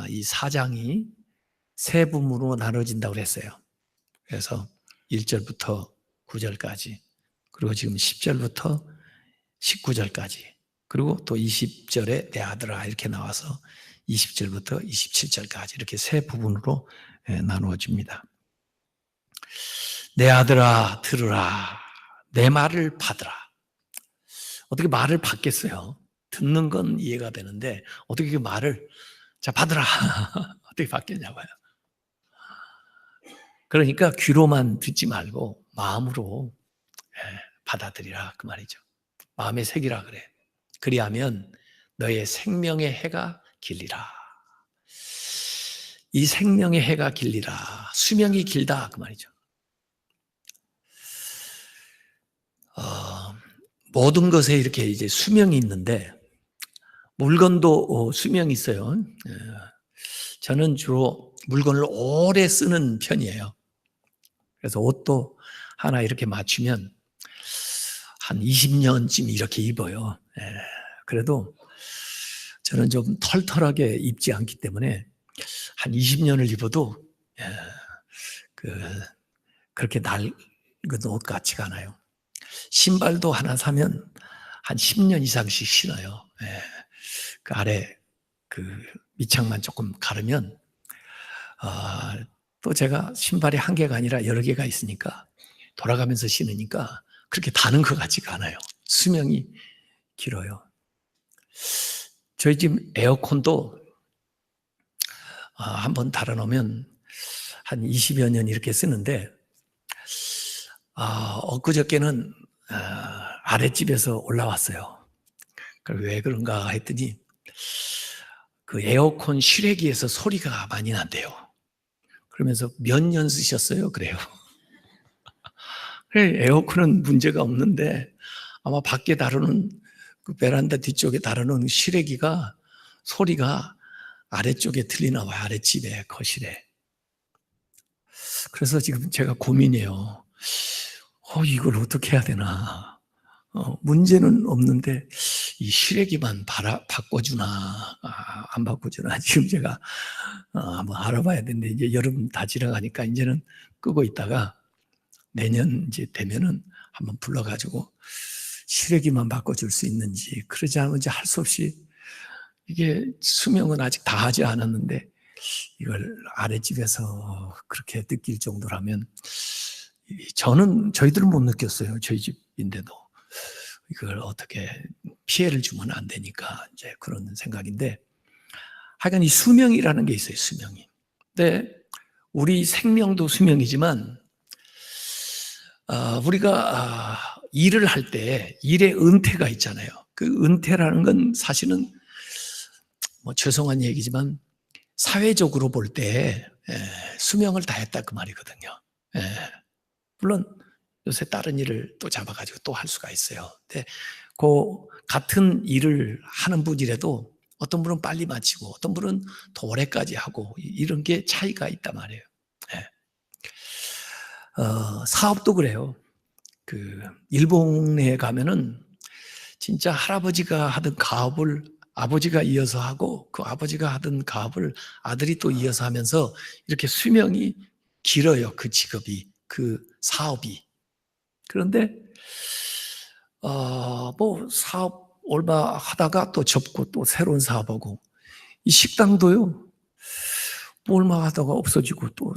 이 4장이 세 부문으로 나눠진다고 그랬어요. 그래서 1절부터 9절까지, 그리고 지금 10절부터 19절까지, 그리고 또 20절에 내 아들아 이렇게 나와서 20절부터 27절까지 이렇게 세 부분으로 나누어집니다. 내 아들아 들으라, 내 말을 받으라. 어떻게 말을 받겠어요? 듣는 건 이해가 되는데 어떻게 그 말을 자 받으라 어떻게 받겠냐고요. 그러니까 귀로만 듣지 말고 마음으로 받아들이라 그 말이죠. 마음에 새기라 그래. 그리하면 너의 생명의 해가 길리라. 이 생명의 해가 길리라. 수명이 길다 그 말이죠. 모든 것에 이렇게 이제 수명이 있는데 물건도 수명이 있어요. 저는 주로 물건을 오래 쓰는 편이에요. 그래서 옷도 하나 이렇게 맞추면 한 20년쯤 이렇게 입어요. 그래도 저는 좀 털털하게 입지 않기 때문에 한 20년을 입어도 그렇게 낡은 옷 같지가 않아요. 신발도 하나 사면 한 10년 이상씩 신어요. 그 아래 그 밑창만 조금 가르면 또 제가 신발이 한 개가 아니라 여러 개가 있으니까 돌아가면서 신으니까 그렇게 다는 것 같지가 않아요. 수명이 길어요. 저희 집 에어컨도 한번 달아놓으면 한 20여 년 이렇게 쓰는데 엊그저께는 아랫집에서 올라왔어요. 왜 그런가 했더니 그 에어컨 실외기에서 소리가 많이 난대요. 그러면서 몇 년 쓰셨어요? 그래요. 에어컨은 문제가 없는데 아마 밖에 다루는 그 베란다 뒤쪽에 다루는 실외기가 소리가 아래쪽에 들리나 봐요. 아랫집에 거실에. 그래서 지금 제가 고민이에요. 이걸 어떻게 해야 되나. 문제는 없는데 이 실외기만 바꿔주나 안 바꿔주나 지금 제가 한번 알아봐야 되는데 이제 여름 다 지나가니까 이제는 끄고 있다가 내년 이제 되면은 한번 불러가지고 실외기만 바꿔줄 수 있는지, 그러지 않으면 이제 할 수 없이 이게 수명은 아직 다 하지 않았는데 이걸 아랫집에서 그렇게 느낄 정도라면 저희들은 못 느꼈어요. 저희 집인데도 이걸 어떻게 피해를 주면 안 되니까 이제 그런 생각인데, 하여간 이 수명이라는 게 있어요. 수명이. 근데 우리 생명도 수명이지만 우리가 일을 할 때 일의 은퇴가 있잖아요. 그 은퇴라는 건 사실은 뭐 죄송한 얘기지만 사회적으로 볼 때 수명을 다했다 그 말이거든요. 물론 요새 다른 일을 또 잡아가지고 또 할 수가 있어요. 근데 그 같은 일을 하는 분이라도 어떤 분은 빨리 마치고 어떤 분은 더 오래까지 하고 이런 게 차이가 있단 말이에요. 사업도 그래요. 그 일본에 가면은 진짜 할아버지가 하던 가업을 아버지가 이어서 하고 그 아버지가 하던 가업을 아들이 또 이어서 하면서 이렇게 수명이 길어요. 그 직업이, 그 사업이. 그런데 뭐 사업 얼마 하다가 또 접고 또 새로운 사업하고, 이 식당도요. 뭐 얼마 하다가 없어지고 또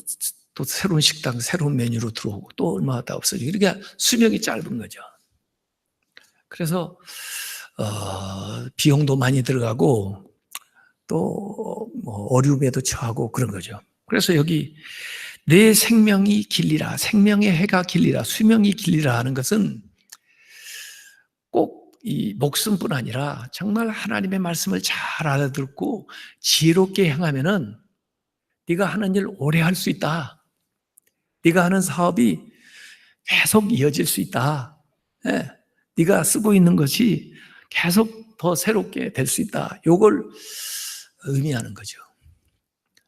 새로운 식당, 새로운 메뉴로 들어오고 또 얼마 하다가 없어지고, 이렇게 수명이 짧은 거죠. 그래서 비용도 많이 들어가고 또 뭐 어려움에도 처하고 그런 거죠. 그래서 여기 내 생명이 길리라, 생명의 해가 길리라, 수명이 길리라 하는 것은 꼭 이 목숨뿐 아니라 정말 하나님의 말씀을 잘 알아듣고 지혜롭게 행하면은 네가 하는 일 오래 할 수 있다. 네가 하는 사업이 계속 이어질 수 있다. 네가 쓰고 있는 것이 계속 더 새롭게 될 수 있다. 이걸 의미하는 거죠.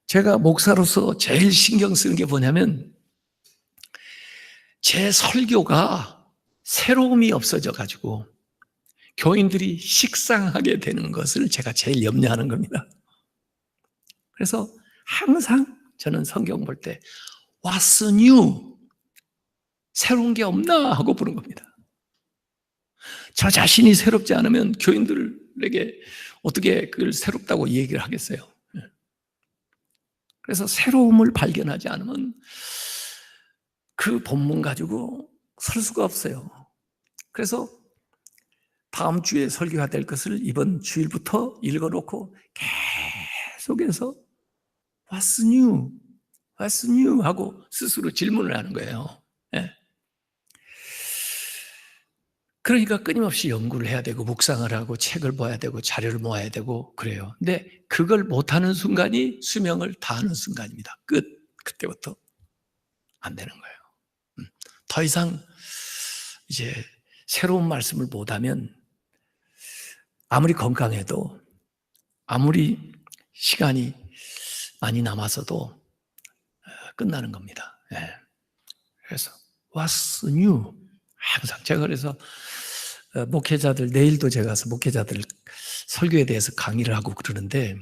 제가 목사로서 제일 신경 쓰는 게 뭐냐면 제 설교가 새로움이 없어져 가지고 교인들이 식상하게 되는 것을 제가 제일 염려하는 겁니다. 그래서 항상 저는 성경 볼 때 What's new? 새로운 게 없나 하고 보는 겁니다. 저 자신이 새롭지 않으면 교인들에게 어떻게 그걸 새롭다고 얘기를 하겠어요? 그래서 새로움을 발견하지 않으면 그 본문 가지고 설 수가 없어요. 그래서 다음 주에 설교가 될 것을 이번 주일부터 읽어놓고 계속해서 What's new? What's new? 하고 스스로 질문을 하는 거예요. 그러니까 끊임없이 연구를 해야 되고 묵상을 하고 책을 봐야 되고 자료를 모아야 되고 그래요. 근데 그걸 못하는 순간이 수명을 다하는 순간입니다. 그때부터 안 되는 거예요. 더 이상 이제 새로운 말씀을 못하면 아무리 건강해도 아무리 시간이 많이 남아서도 끝나는 겁니다. 그래서 What's new? 항상 제가 그래서 목회자들 내일도 제가 가서 목회자들 설교에 대해서 강의를 하고 그러는데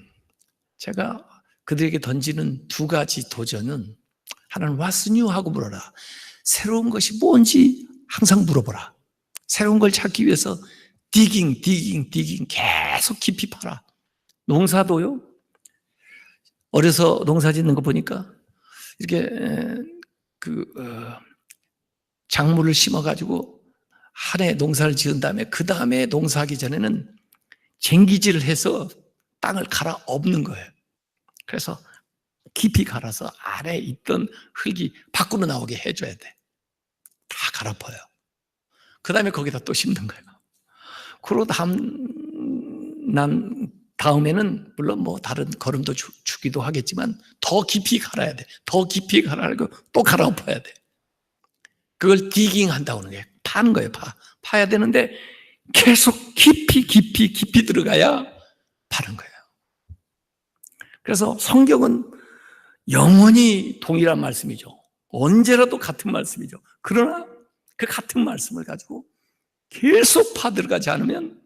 제가 그들에게 던지는 두 가지 도전은 하나는 What's new? 하고 물어라. 새로운 것이 뭔지 항상 물어보라. 새로운 걸 찾기 위해서 디깅 계속 깊이 파라. 농사도요. 어려서 농사 짓는 거 보니까 이렇게 작물을 심어가지고 한 해 농사를 지은 다음에 그 다음에 농사하기 전에는 쟁기질을 해서 땅을 갈아 엎는 거예요. 그래서 깊이 갈아서 안에 있던 흙이 밖으로 나오게 해줘야 돼. 다 갈아엎어요. 그 다음에 거기다 또 심는 거예요. 그러고 다음에는 물론 뭐 다른 거름도 주기도 하겠지만 더 깊이 갈아야 돼. 더 깊이 갈아고 또 갈아엎어야 돼. 그걸 디깅 한다고 하는 게 파는 거예요. 파야 되는데 계속 깊이 들어가야 파는 거예요. 그래서 성경은 영원히 동일한 말씀이죠. 언제라도 같은 말씀이죠. 그러나 그 같은 말씀을 가지고 계속 파 들어가지 않으면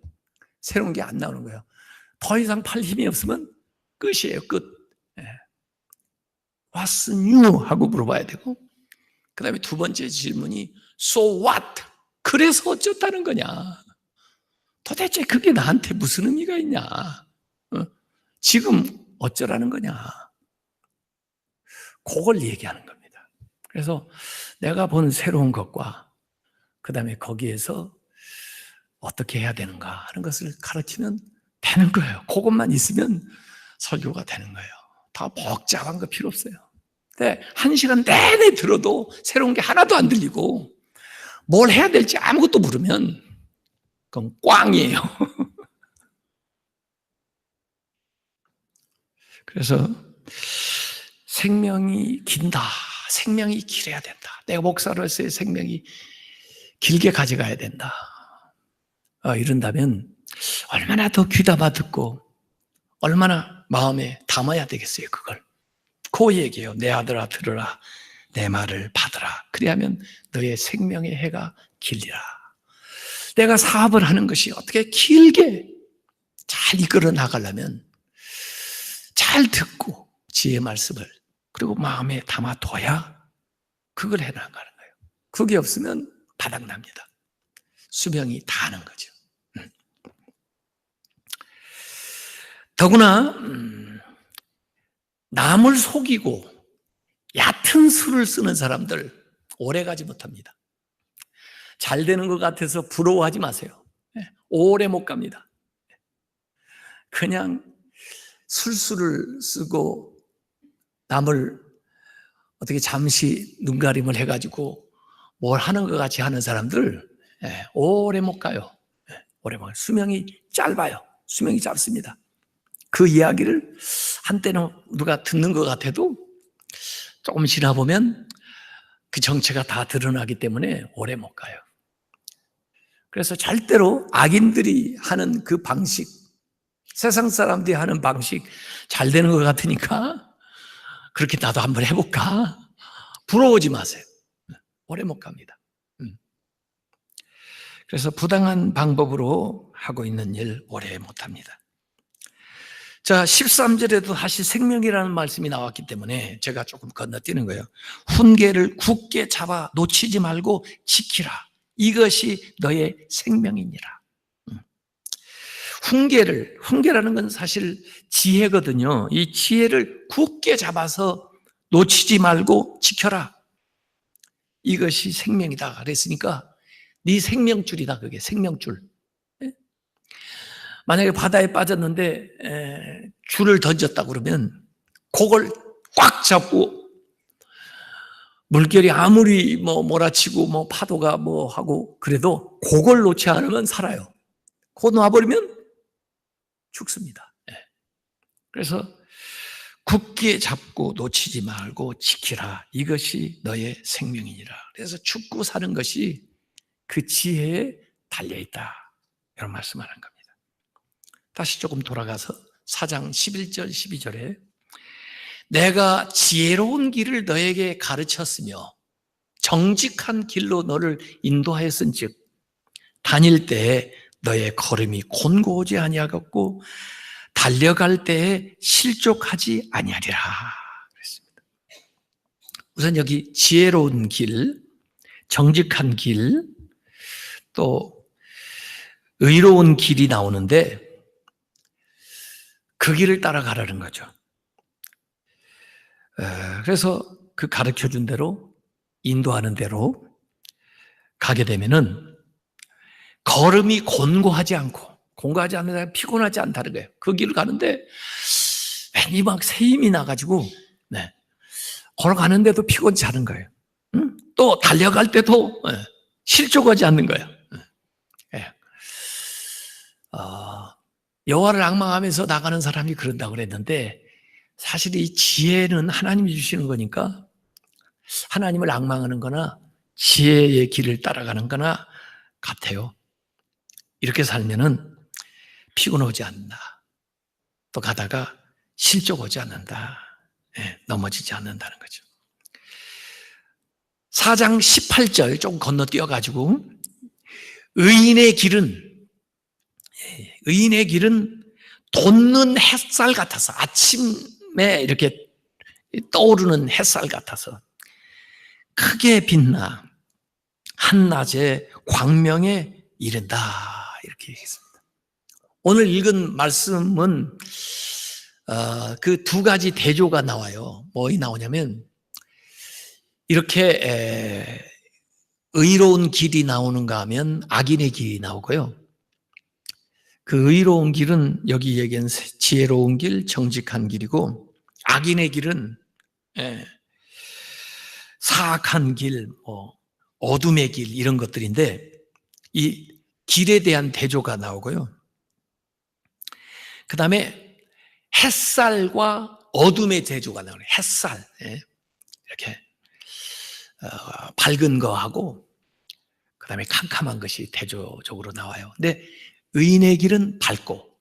새로운 게 안 나오는 거예요. 더 이상 팔 힘이 없으면 끝이에요. 끝. What's new? 하고 물어봐야 되고 그 다음에 두 번째 질문이 So what? 그래서 어쩌다는 거냐? 도대체 그게 나한테 무슨 의미가 있냐? 지금 어쩌라는 거냐? 그걸 얘기하는 겁니다. 그래서 내가 본 새로운 것과 그 다음에 거기에서 어떻게 해야 되는가 하는 것을 가르치면 되는 거예요. 그것만 있으면 설교가 되는 거예요. 더 복잡한 거 필요 없어요. 근데 1시간 내내 들어도 새로운 게 하나도 안 들리고 뭘 해야 될지 아무것도 모르면 그건 꽝이에요. 그래서 생명이 긴다. 생명이 길어야 된다. 내가 목사로서의 생명이 길게 가져가야 된다. 이런다면 얼마나 더 귀담아 듣고 얼마나 마음에 담아야 되겠어요. 그걸. 그 얘기예요. 내 아들아 들으라. 내 말을 받으라. 그리하면 너의 생명의 해가 길리라. 내가 사업을 하는 것이 어떻게 길게 잘 이끌어 나가려면 잘 듣고 지혜의 말씀을 그리고 마음에 담아둬야 그걸 해나가는 거예요. 그게 없으면 바닥납니다. 수명이 다하는 거죠. 더구나 남을 속이고 얕은 수를 쓰는 사람들 오래가지 못합니다. 잘 되는 것 같아서 부러워하지 마세요. 오래 못 갑니다. 그냥 술수를 쓰고 남을 어떻게 잠시 눈가림을 해가지고 뭘 하는 것 같이 하는 사람들 오래 못 가요. 오래 못 가요. 수명이 짧아요. 수명이 짧습니다. 그 이야기를 한때는 누가 듣는 것 같아도 조금 지나 보면 그 정체가 다 드러나기 때문에 오래 못 가요. 그래서 절대로 악인들이 하는 그 방식, 세상 사람들이 하는 방식 잘 되는 것 같으니까 그렇게 나도 한번 해볼까? 부러워하지 마세요. 오래 못 갑니다. 그래서 부당한 방법으로 하고 있는 일 오래 못 합니다. 자, 13절에도 다시 생명이라는 말씀이 나왔기 때문에 제가 조금 건너뛰는 거예요. 훈계를 굳게 잡아 놓치지 말고 지키라. 이것이 너의 생명이니라. 훈계라는 건 사실 지혜거든요. 이 지혜를 굳게 잡아서 놓치지 말고 지켜라. 이것이 생명이다. 그랬으니까 네 생명줄이다. 그게 생명줄. 만약에 바다에 빠졌는데 줄을 던졌다 그러면 그걸 꽉 잡고 물결이 아무리 몰아치고 파도가 하고 그래도 그걸 놓지 않으면 살아요. 그거 놔버리면 죽습니다. 그래서 굳게 잡고 놓치지 말고 지키라. 이것이 너의 생명이니라. 그래서 죽고 사는 것이 그 지혜에 달려있다. 이런 말씀을 하는 겁니다. 다시 조금 돌아가서 4장 11절 12절에 내가 지혜로운 길을 너에게 가르쳤으며 정직한 길로 너를 인도하였은즉 다닐 때에 너의 걸음이 곤고하지 아니하겠고 달려갈 때에 실족하지 아니하리라 그랬습니다. 우선 여기 지혜로운 길, 정직한 길, 또 의로운 길이 나오는데 그 길을 따라가라는 거죠. 그래서 그 가르쳐준 대로 인도하는 대로 가게 되면은 걸음이 곤고하지 않고 공고하지 않는다, 피곤하지 않다는 거예요. 그 길을 가는데 왠지 막 새 힘이 나가지고 걸어가는데도 피곤치 않은 거예요. 또 달려갈 때도 실족하지 않는 거예요. 여호와를 앙망하면서 나가는 사람이 그런다고 그랬는데 사실 이 지혜는 하나님이 주시는 거니까 하나님을 앙망하는 거나 지혜의 길을 따라가는 거나 같아요. 이렇게 살면은 피곤하지 않는다. 또 가다가 실족 오지 않는다. 넘어지지 않는다는 거죠. 4장 18절 조금 건너뛰어가지고 의인의 길은 돋는 햇살 같아서 아침에 이렇게 떠오르는 햇살 같아서 크게 빛나 한낮에 광명에 이른다 이렇게 얘기했습니다. 오늘 읽은 말씀은 그 두 가지 대조가 나와요. 뭐이 나오냐면 이렇게 의로운 길이 나오는가 하면 악인의 길이 나오고요. 그 의로운 길은 여기 얘기한 지혜로운 길, 정직한 길이고 악인의 길은 사악한 길, 어둠의 길 이런 것들인데 이 길에 대한 대조가 나오고요. 그 다음에 햇살과 어둠의 대조가 나오네요. 햇살 이렇게 밝은 거하고 그 다음에 캄캄한 것이 대조적으로 나와요. 근데 의인의 길은 밝고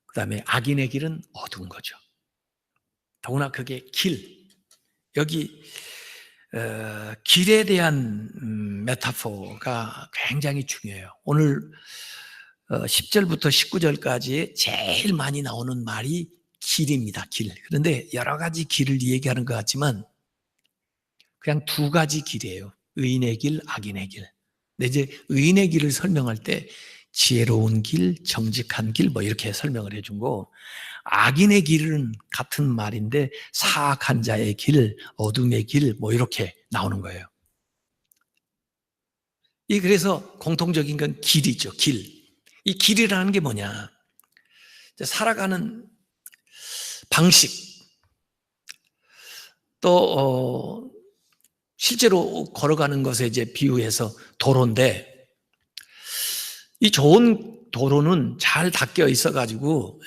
그 다음에 악인의 길은 어두운 거죠. 더구나 그게 여기 길에 대한 메타포가 굉장히 중요해요. 오늘 10절부터 19절까지 제일 많이 나오는 말이 길입니다. 길. 그런데 여러 가지 길을 얘기하는 것 같지만 그냥 두 가지 길이에요. 의인의 길, 악인의 길. 근데 이제 의인의 길을 설명할 때 지혜로운 길, 정직한 길 이렇게 설명을 해준 거, 악인의 길은 같은 말인데 사악한 자의 길, 어둠의 길 이렇게 나오는 거예요. 그래서 공통적인 건 길이죠. 길. 이 길이라는 게 뭐냐? 살아가는 방식, 또 실제로 걸어가는 것에 이제 비유해서 도로인데 이 좋은 도로는 잘 닦여 있어가지고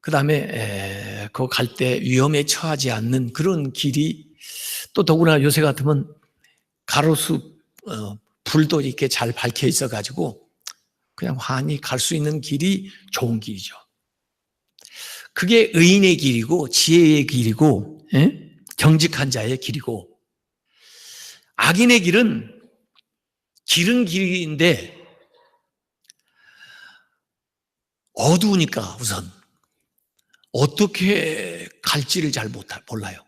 그 다음에 그거 갈 때 위험에 처하지 않는 그런 길이 또 더구나 요새 같으면 가로수 불도 이렇게 잘 밝혀 있어가지고 그냥 환히 갈 수 있는 길이 좋은 길이죠. 그게 의인의 길이고 지혜의 길이고 정직한 자의 길이고 악인의 길은 길은 길인데 어두우니까 우선 어떻게 갈지를 잘 몰라요.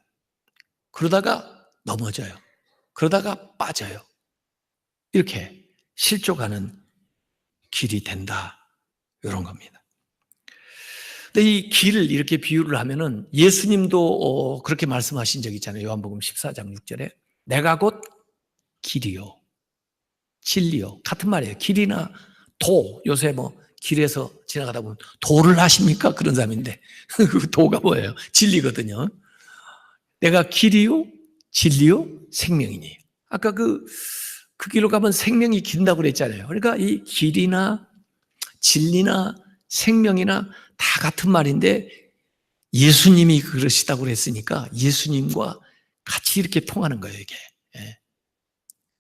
그러다가 넘어져요. 그러다가 빠져요. 이렇게 실족하는 길이 된다. 이런 겁니다. 근데 이 길을 이렇게 비유를 하면은 예수님도 그렇게 말씀하신 적 있잖아요. 요한복음 14장 6절에 내가 곧 길이요 진리요. 같은 말이에요. 길이나 도. 요새 뭐 길에서 지나가다 보면 도를 하십니까? 그런 사람인데 그 도가 뭐예요? 진리거든요. 내가 길이요 진리요 생명이니. 아까 그 길로 가면 생명이 긴다고 그랬잖아요. 그러니까 이 길이나 진리나 생명이나 다 같은 말인데 예수님이 그러시다고 그랬으니까 예수님과 같이 이렇게 통하는 거예요, 이게. 예.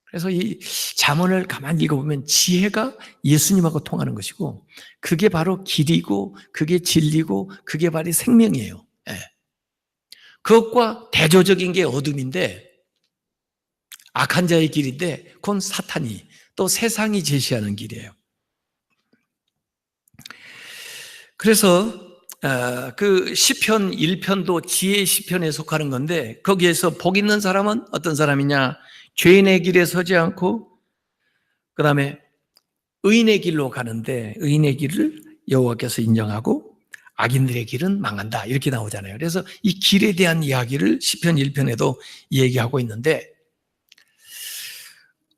그래서 이 잠언을 가만히 읽어보면 지혜가 예수님하고 통하는 것이고 그게 바로 길이고 그게 진리고 그게 바로 생명이에요. 예. 그것과 대조적인 게 어둠인데 악한 자의 길인데 그건 사탄이 또 세상이 제시하는 길이에요. 그래서 그 시편 1편도 지혜의 시편에 속하는 건데 거기에서 복 있는 사람은 어떤 사람이냐? 죄인의 길에 서지 않고 그 다음에 의인의 길로 가는데 의인의 길을 여호와께서 인정하고 악인들의 길은 망한다 이렇게 나오잖아요. 그래서 이 길에 대한 이야기를 시편 1편에도 얘기하고 있는데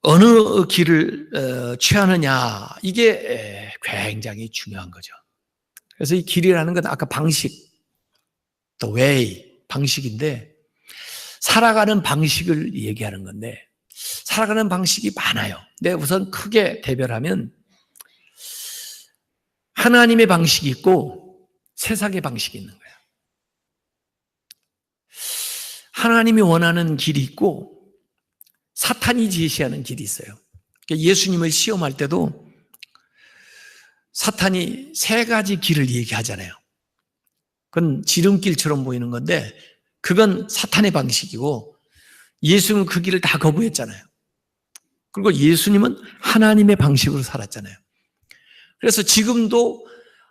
어느 길을 취하느냐 이게 굉장히 중요한 거죠. 그래서 이 길이라는 건 아까 방식, 또 way, 방식인데 살아가는 방식을 얘기하는 건데 살아가는 방식이 많아요. 근데 우선 크게 대별하면 하나님의 방식이 있고 세상의 방식이 있는 거예요. 하나님이 원하는 길이 있고 사탄이 제시하는 길이 있어요. 예수님을 시험할 때도 사탄이 세 가지 길을 얘기하잖아요. 그건 지름길처럼 보이는 건데 그건 사탄의 방식이고 예수님은 그 길을 다 거부했잖아요. 그리고 예수님은 하나님의 방식으로 살았잖아요. 그래서 지금도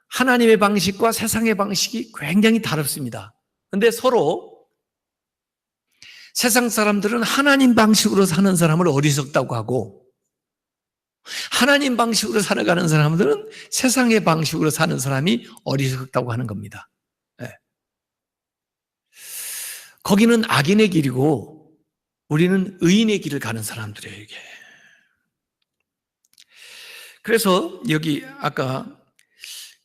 하나님의 방식과 세상의 방식이 굉장히 다릅니다. 그런데 서로 세상 사람들은 하나님 방식으로 사는 사람을 어리석다고 하고 하나님 방식으로 살아가는 사람들은 세상의 방식으로 사는 사람이 어리석다고 하는 겁니다. 네. 거기는 악인의 길이고 우리는 의인의 길을 가는 사람들이에요, 이게. 그래서 여기 아까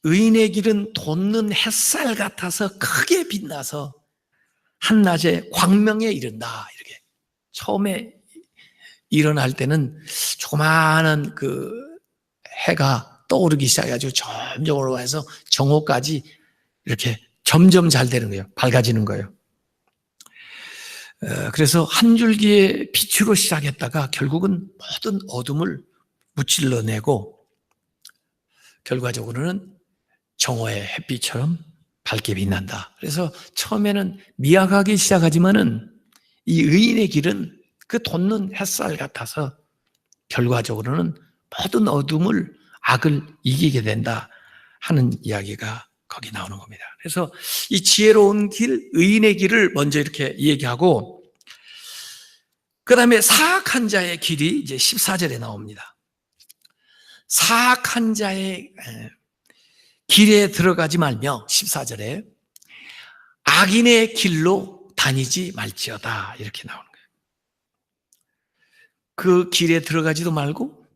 의인의 길은 돋는 햇살 같아서 크게 빛나서 한낮에 광명에 이른다. 이렇게 처음에 일어날 때는 조그마한 그 해가 떠오르기 시작해가지고 점점 올라가서 정오까지 이렇게 점점 잘 되는 거예요. 밝아지는 거예요. 그래서 한 줄기의 빛으로 시작했다가 결국은 모든 어둠을 무찔러내고 결과적으로는 정오의 햇빛처럼 밝게 빛난다. 그래서 처음에는 미약하게 시작하지만은 이 의인의 길은 그 돋는 햇살 같아서 결과적으로는 모든 어둠을 악을 이기게 된다 하는 이야기가 거기 나오는 겁니다. 그래서 이 지혜로운 길, 의인의 길을 먼저 이렇게 얘기하고 그 다음에 사악한 자의 길이 이제 14절에 나옵니다. 사악한 자의 길에 들어가지 말며 14절에 악인의 길로 다니지 말지어다 이렇게 나오는 거예요. 그 길에 들어가지도 말고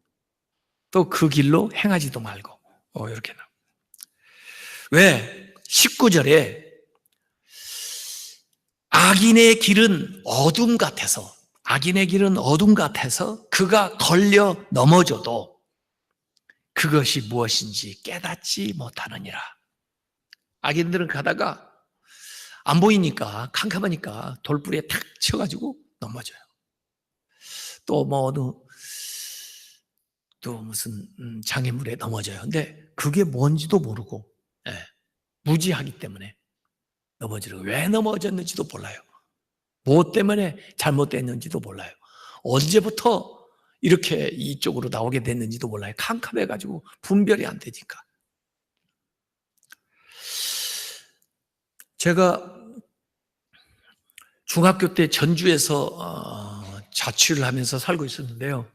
또 그 길로 행하지도 말고 이렇게 나옵니다. 왜? 19절에 악인의 길은 어둠 같아서 그가 걸려 넘어져도 그것이 무엇인지 깨닫지 못하느니라. 악인들은 가다가 안 보이니까 캄캄하니까 돌부리에 탁 쳐가지고 넘어져요. 또 무슨 장애물에 넘어져요. 근데 그게 뭔지도 모르고 무지하기 때문에 넘어지는 거예요. 왜 넘어졌는지도 몰라요. 무엇 때문에 잘못됐는지도 몰라요. 언제부터 이렇게 이쪽으로 나오게 됐는지도 몰라요. 캄캄해가지고 분별이 안 되니까. 제가 중학교 때 전주에서 자취를 하면서 살고 있었는데요.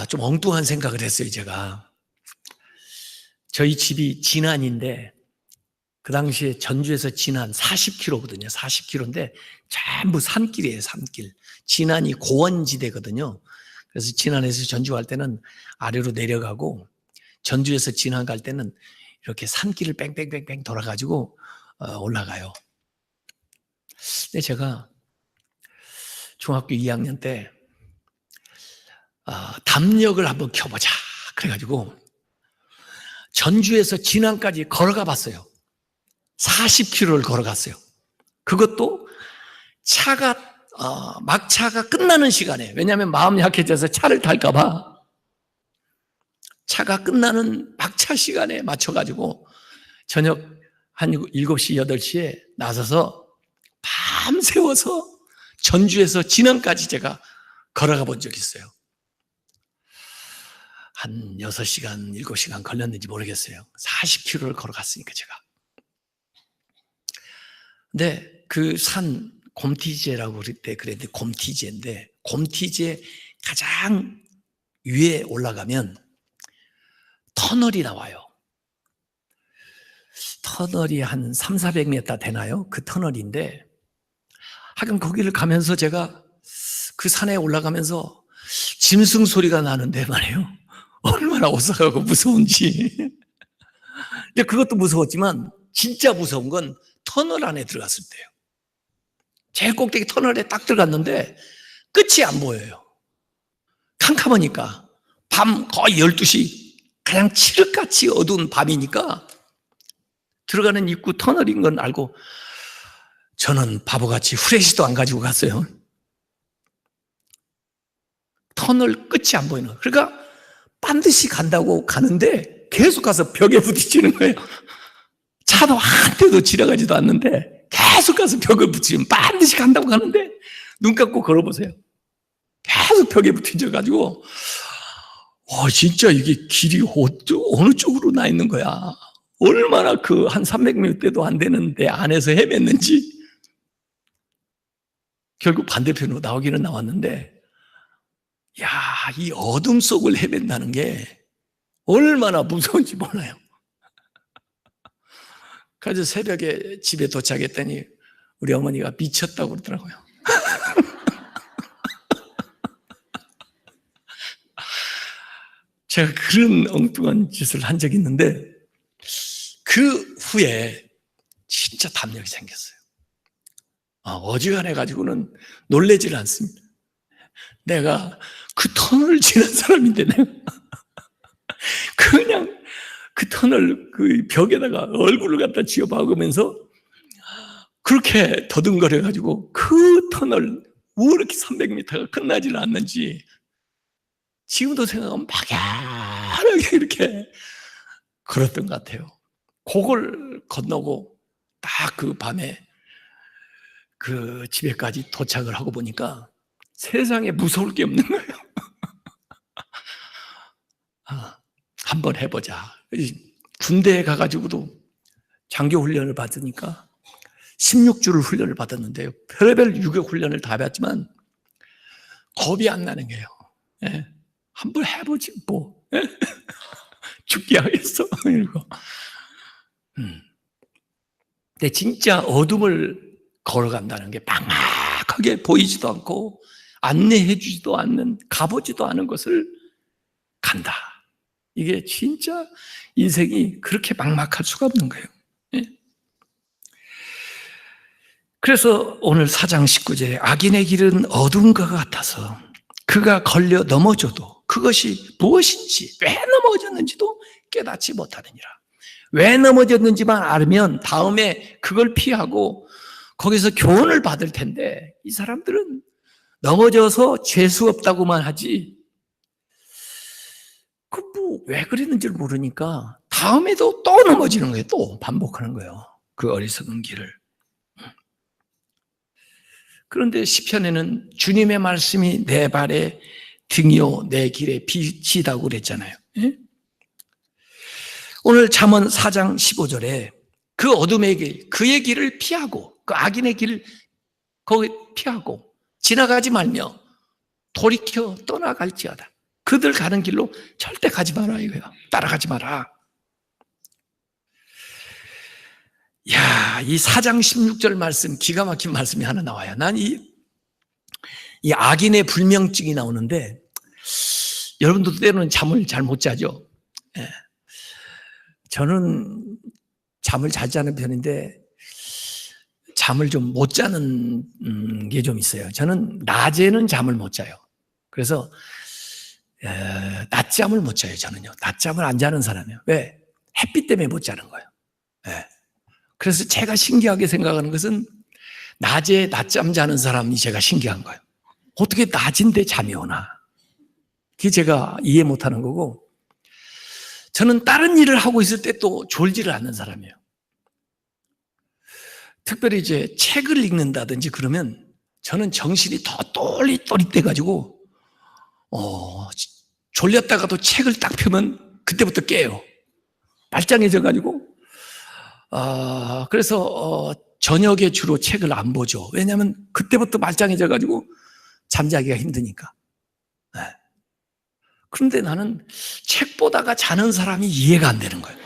좀 엉뚱한 생각을 했어요, 제가. 저희 집이 진안인데, 그 당시에 전주에서 진안 40km거든요. 40km인데 전부 산길이에요, 산길. 진안이 고원지대거든요. 그래서 진안에서 전주 갈 때는 아래로 내려가고, 전주에서 진안 갈 때는 이렇게 산길을 뺑뺑뺑뺑 돌아가지고 올라가요. 근데 제가 중학교 2학년 때 담력을 한번 켜보자 그래가지고 전주에서 진안까지 걸어가 봤어요. 40km를 걸어갔어요. 그것도 차가 막차가 끝나는 시간에, 왜냐하면 마음이 약해져서 차를 탈까봐 차가 끝나는 막차 시간에 맞춰가지고 저녁 한 7시, 8시에 나서서 밤새워서 전주에서 진안까지 제가 걸어가 본 적이 있어요. 한 6시간, 7시간 걸렸는지 모르겠어요. 40km를 걸어갔으니까 제가. 근데 그 산 곰티제라고 그랬는데 곰티제인데, 곰티제 가장 위에 올라가면 터널이 나와요. 터널이 한 300-400m 되나요? 그 터널인데, 하여간 거기를 가면서 제가 그 산에 올라가면서 짐승 소리가 나는데 말이에요. 얼마나 오싹하고 무서운지. 근데 그것도 무서웠지만 진짜 무서운 건 터널 안에 들어갔을 때예요. 제일 꼭대기 터널에 딱 들어갔는데 끝이 안 보여요. 캄캄하니까. 밤 거의 12시, 그냥 칠흑같이 어두운 밤이니까 들어가는 입구 터널인 건 알고 저는 바보같이 후레쉬도 안 가지고 갔어요. 터널 끝이 안 보이는 거예요. 그러니까 반드시 간다고 가는데 계속 가서 벽에 부딪히는 거예요. 차도 한 대도 지나가지도 않는데 계속 가서 벽에 부딪히면, 반드시 간다고 가는데 눈 감고 걸어보세요. 계속 벽에 부딪혀가지고 진짜 이게 길이 어느 쪽으로 나 있는 거야. 얼마나 그 한 300m도 안 되는데 안에서 헤맸는지. 결국 반대편으로 나오기는 나왔는데, 야, 이 어둠 속을 헤맨다는 게 얼마나 무서운지 몰라요. 그래서 새벽에 집에 도착했더니 우리 어머니가 미쳤다고 그러더라고요. 제가 그런 엉뚱한 짓을 한 적이 있는데, 그 후에 진짜 담력이 생겼어요. 어지간해 가지고는 놀래질 않습니다. 내가 그 터널을 지난 사람인데, 내가 그냥 그 터널 그 벽에다가 얼굴을 갖다 쥐어 박으면서 그렇게 더듬거려 가지고 그 터널 왜 이렇게 300m가 끝나질 않는지 지금도 생각하면 막연하게 이렇게 걸었던 것 같아요. 그걸 건너고 딱 그 밤에 그 집에까지 도착을 하고 보니까 세상에 무서울 게 없는 거예요. 한번 해보자. 군대에 가가지고도 장교 훈련을 받으니까 16주를 훈련을 받았는데요. 별의별 유격 훈련을 다 받지만 겁이 안 나는 거예요. 예. 한번 해보지 뭐. 예? 죽게 하겠어. 이러고. 근데 진짜 어둠을 걸어간다는 게 막막하게 보이지도 않고 안내해 주지도 않는, 가보지도 않은 것을 간다. 이게 진짜 인생이 그렇게 막막할 수가 없는 거예요. 예? 그래서 오늘 4장 19절에 악인의 길은 어두운 것 같아서 그가 걸려 넘어져도 그것이 무엇인지, 왜 넘어졌는지도 깨닫지 못하느니라. 왜 넘어졌는지만 알면 다음에 그걸 피하고 거기서 교훈을 받을 텐데, 이 사람들은 넘어져서 재수 없다고만 하지 왜 그랬는지를 모르니까 다음에도 또 넘어지는 거예요. 또 반복하는 거예요. 그 어리석은 길을. 그런데 시편에는 주님의 말씀이 내 발의 등이요 내 길의 빛이다고 그랬잖아요. 예? 오늘 잠언 4장 15절에 그 어둠의 길, 그의 길을 피하고 그 악인의 길을 거기 피하고 지나가지 말며 돌이켜 떠나갈지어다. 그들 가는 길로 절대 가지 마라 이거야. 따라가지 마라. 야, 이 4장 16절 말씀 기가 막힌 말씀이 하나 나와요. 난 이 악인의 불명증이 나오는데 여러분도 때로는 잠을 잘 못 자죠. 예. 저는 잠을 잘 자는 편인데 잠을 좀 못 자는 게 좀 있어요. 저는 낮에는 잠을 못 자요. 그래서 낮잠을 못 자요. 저는요. 낮잠을 안 자는 사람이에요. 왜? 햇빛 때문에 못 자는 거예요. 예. 그래서 제가 신기하게 생각하는 것은 낮에 낮잠 자는 사람이 제가 신기한 거예요. 어떻게 낮인데 잠이 오나? 그게 제가 이해 못하는 거고, 저는 다른 일을 하고 있을 때 또 졸지를 않는 사람이에요. 특별히 이제 책을 읽는다든지 그러면 저는 정신이 더 또릿또릿해가지고 졸렸다가도 책을 딱 펴면 그때부터 깨요. 말짱해져가지고 그래서 저녁에 주로 책을 안 보죠. 왜냐하면 그때부터 말짱해져가지고 잠자기가 힘드니까. 네. 그런데 나는 책 보다가 자는 사람이 이해가 안 되는 거예요.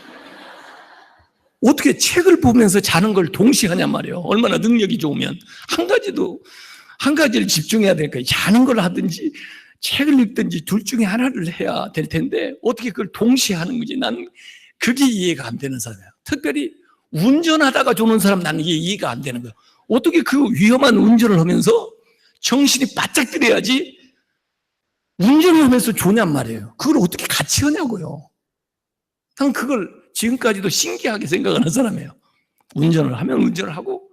어떻게 책을 보면서 자는 걸 동시에 하냔 말이에요. 얼마나 능력이 좋으면 한 가지를 집중해야 되니까 자는 걸 하든지 책을 읽든지 둘 중에 하나를 해야 될 텐데 어떻게 그걸 동시에 하는 거지? 나는 그게 이해가 안 되는 사람이에요. 특별히 운전하다가 조는 사람 나는 이게 이해가 안 되는 거예요. 어떻게 그 위험한 운전을 하면서 정신이 바짝 들어야지 운전을 하면서 조냔 말이에요. 그걸 어떻게 같이 하냐고요. 난 그걸 지금까지도 신기하게 생각하는 사람이에요. 운전을 하면 운전을 하고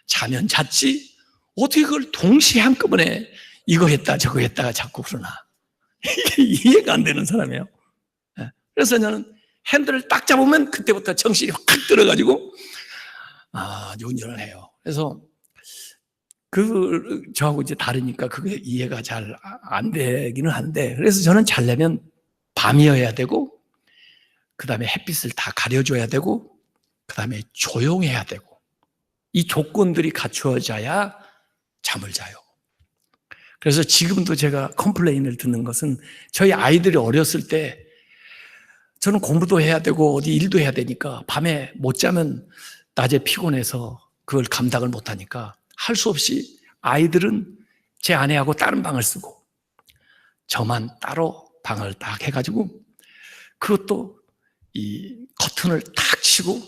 자면 잤지 어떻게 그걸 동시에 한꺼번에 이거 했다 저거 했다가 자꾸 그러나 이게 이해가 안 되는 사람이에요. 그래서 저는 핸들을 딱 잡으면 그때부터 정신이 확 들어가지고 운전을 해요. 그래서 저하고 이제 다르니까 그게 이해가 잘 안 되기는 한데, 그래서 저는 자려면 밤이어야 되고, 그 다음에 햇빛을 다 가려줘야 되고, 그 다음에 조용해야 되고, 이 조건들이 갖추어져야 잠을 자요. 그래서 지금도 제가 컴플레인을 듣는 것은 저희 아이들이 어렸을 때 저는 공부도 해야 되고 어디 일도 해야 되니까 밤에 못 자면 낮에 피곤해서 그걸 감당을 못 하니까 할 수 없이 아이들은 제 아내하고 다른 방을 쓰고 저만 따로 방을 딱 해가지고 그것도 이 커튼을 탁 치고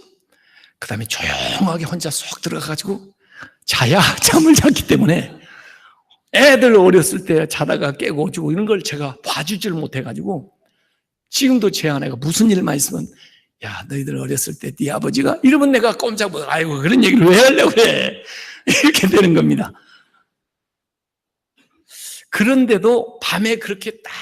그 다음에 조용하게 혼자 쏙 들어가가지고 자야 잠을 잤기 때문에 애들 어렸을 때 자다가 깨고 어쩌고 이런 걸 제가 봐주지를 못해가지고 지금도 제 아내가 무슨 일만 있으면 야 너희들 어렸을 때 네 아버지가 이러면 내가 꼼짝 못 아이고 그런 얘기를 왜 하려고 그래 이렇게 되는 겁니다. 그런데도 밤에 그렇게 딱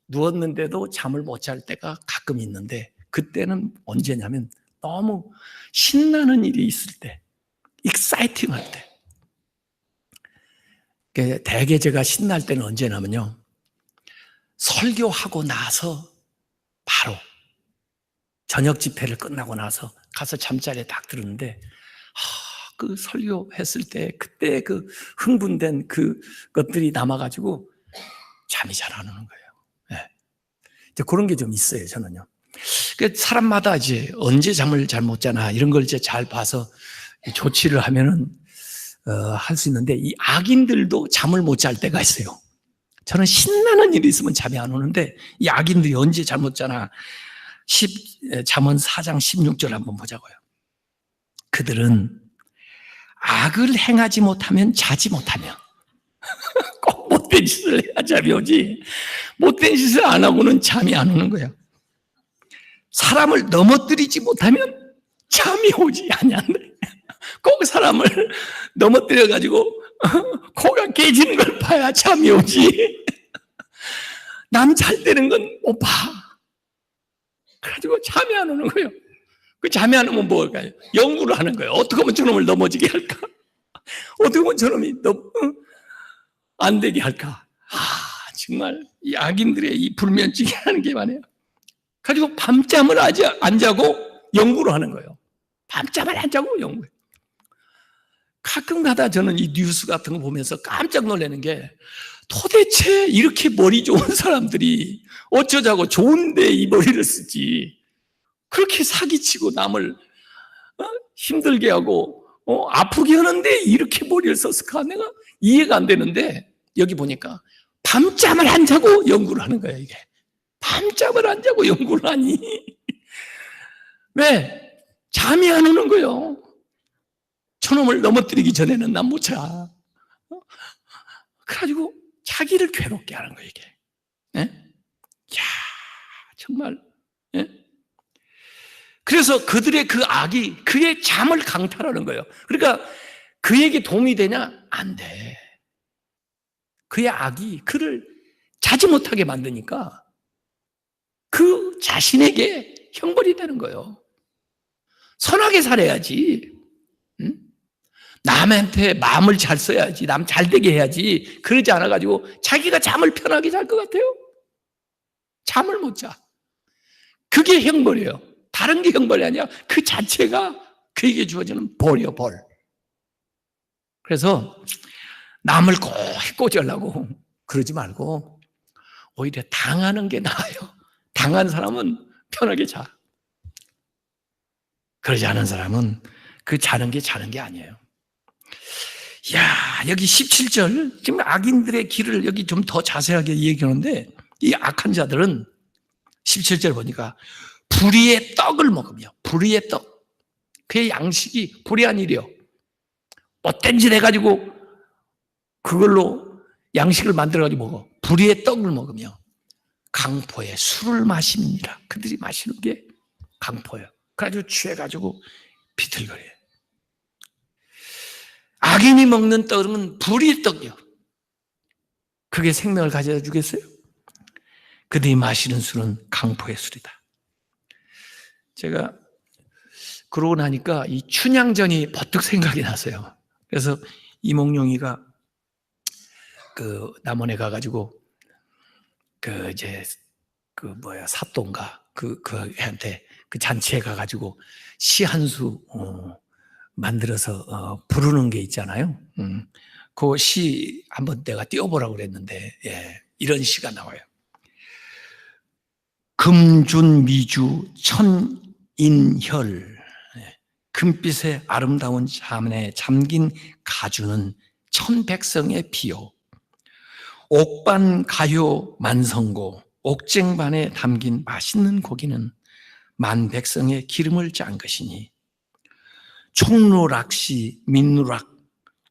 누웠는데도 잠을 못 잘 때가 가끔 있는데 그때는 언제냐면 너무 신나는 일이 있을 때 익사이팅할 때 대개 제가 신날 때는 언제냐면요 설교하고 나서 바로 저녁 집회를 끝나고 나서 가서 잠자리에 딱 들었는데 그 설교했을 때 그때 그 흥분된 그 것들이 남아가지고 잠이 잘 안 오는 거예요. 네. 이제 그런 게 좀 있어요, 저는요. 사람마다 이제 언제 잠을 잘 못 자나 이런 걸 이제 잘 봐서 조치를 하면은 할 수 있는데 이 악인들도 잠을 못 잘 때가 있어요. 저는 신나는 일이 있으면 잠이 안 오는데 이 악인들이 언제 잠 못 자나 잠언 4장 16절 한번 보자고요. 그들은 악을 행하지 못하면 자지 못하며 꼭 못된 짓을 해야 잠이 오지 못된 짓을 안 하고는 잠이 안 오는 거예요. 사람을 넘어뜨리지 못하면 잠이 오지 않는다. 꼭 사람을 넘어뜨려가지고 코가 깨지는 걸 봐야 잠이 오지 남 잘 되는 건 못 봐. 그래가지고 잠이 안 오는 거예요. 그 잠이 안 오면 뭘까요? 연구를 하는 거예요. 어떻게 하면 저놈을 넘어지게 할까? 어떻게 하면 저놈이 안 되게 할까? 정말 이 악인들의 이 불면증이라는 게 많아요. 가지고 밤잠을 안 자고 연구를 하는 거예요. 밤잠을 안 자고 연구해. 가끔가다 저는 이 뉴스 같은 거 보면서 깜짝 놀라는 게 도대체 이렇게 머리 좋은 사람들이 어쩌자고 좋은데 이 머리를 쓰지. 그렇게 사기치고 남을 힘들게 하고 아프게 하는데 이렇게 머리를 썼을까? 내가 이해가 안 되는데 여기 보니까 밤잠을 안 자고 연구를 하는 거예요. 이게 밤잠을 안 자고 연구를 하니 왜? 잠이 안 오는 거예요. 저놈을 넘어뜨리기 전에는 난 못 자. 그래가지고 자기를 괴롭게 하는 거예요, 이게. 예? 야, 정말. 예? 그래서 그들의 그 악이 그의 잠을 강탈하는 거예요. 그러니까 그에게 도움이 되냐? 안 돼. 그의 악이 그를 자지 못하게 만드니까 그 자신에게 형벌이 되는 거예요. 선하게 살아야지. 응? 남한테 마음을 잘 써야지. 남 잘 되게 해야지. 그러지 않아가지고 자기가 잠을 편하게 잘 것 같아요? 잠을 못 자. 그게 형벌이에요. 다른 게 형벌이 아니야. 그 자체가 그에게 주어지는 벌이요, 벌. 그래서 남을 꼭 꼬지려고 그러지 말고 오히려 당하는 게 나아요. 당한 사람은 편하게 자. 그러지 않은 사람은 그 자는 게 아니에요. 야, 여기 17절, 지금 악인들의 길을 여기 좀 더 자세하게 얘기하는데, 이 악한 자들은 17절 보니까 불의의 떡을 먹으며, 불의의 떡. 그의 양식이 불의한 일이요. 못된 짓 해가지고 그걸로 양식을 만들어가지고 먹어. 불의의 떡을 먹으며 강포에 술을 마십니다. 그들이 마시는 게 강포예요. 그래가지고 취해가지고 비틀거려요. 악인이 먹는 떡은 불의의 떡이요. 그게 생명을 가져다 주겠어요? 그들이 마시는 술은 강포의 술이다. 제가 그러고 나니까 이 춘향전이 버뜩 생각이 나서요. 그래서 이몽룡이가 그 남원에 가가지고 사또인가 그 애한테 그 잔치에 가가지고 시 한 수 만들어서 부르는 게 있잖아요. 그 시 한번 내가 띄워보라고 그랬는데, 예, 이런 시가 나와요. 금준미주 천인혈, 금빛의 아름다운 잠에 잠긴 가주는 천백성의 비요. 옥반 가요 만성고, 옥쟁반에 담긴 맛있는 고기는 만백성의 기름을 짠 것이니, 총루락시 민누락,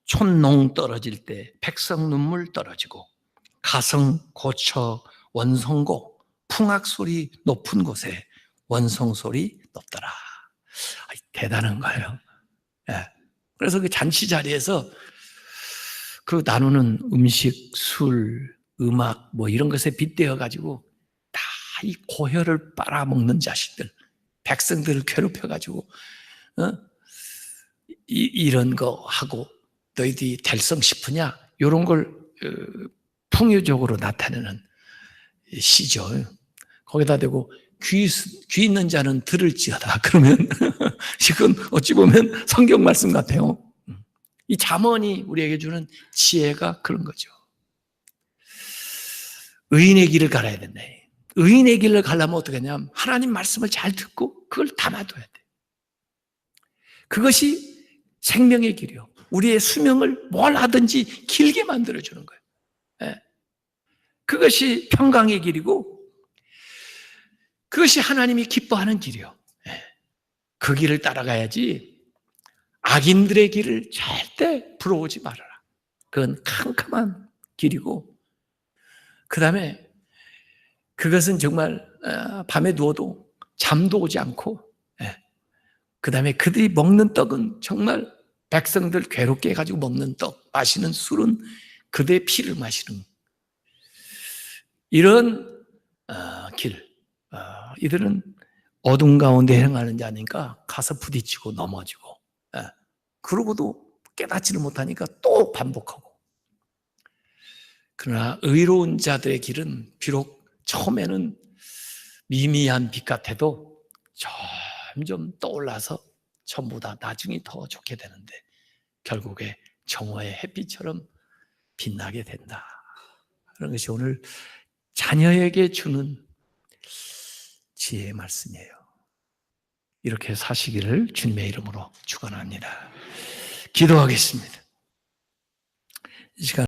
촌농 떨어질 때 백성 눈물 떨어지고, 가성 고처 원성고, 풍악소리 높은 곳에 원성소리 높더라. 대단한 거예요. 예. 그래서 그 잔치 자리에서 그 나누는 음식, 술, 음악 뭐 이런 것에 빗대어 가지고 다 이 고혈을 빨아먹는 자식들, 백성들을 괴롭혀 가지고 이런 거 하고 너희들이 될성 싶으냐? 이런 걸 풍요적으로 나타내는 시죠. 거기다 대고 귀 있는 자는 들을지어다. 그러면 이건 어찌 보면 성경 말씀 같아요. 이 잠언이 우리에게 주는 지혜가 그런 거죠. 의인의 길을 갈아야 된다. 의인의 길을 가려면 어떻게 하냐면 하나님 말씀을 잘 듣고 그걸 담아둬야 돼. 그것이 생명의 길이요. 우리의 수명을 뭘 하든지 길게 만들어주는 거예요. 예. 그것이 평강의 길이고 그것이 하나님이 기뻐하는 길이요. 예. 그 길을 따라가야지 악인들의 길을 절대 부러우지 말아라. 그건 캄캄한 길이고 그 다음에 그것은 정말 밤에 누워도 잠도 오지 않고 그 다음에 그들이 먹는 떡은 정말 백성들 괴롭게 해가지고 먹는 떡, 마시는 술은 그들의 피를 마시는 이런 길. 이들은 어둠 가운데 행하는 자니까 가서 부딪히고 넘어지고 그러고도 깨닫지를 못하니까 또 반복하고 그러나 의로운 자들의 길은 비록 처음에는 미미한 빛 같아도 점점 떠올라서 전부 다 나중이 더 좋게 되는데 결국에 정오의 햇빛처럼 빛나게 된다. 그런 것이 오늘 자녀에게 주는 지혜의 말씀이에요. 이렇게 사시기를 주님의 이름으로 축원합니다. 기도하겠습니다. 이 시간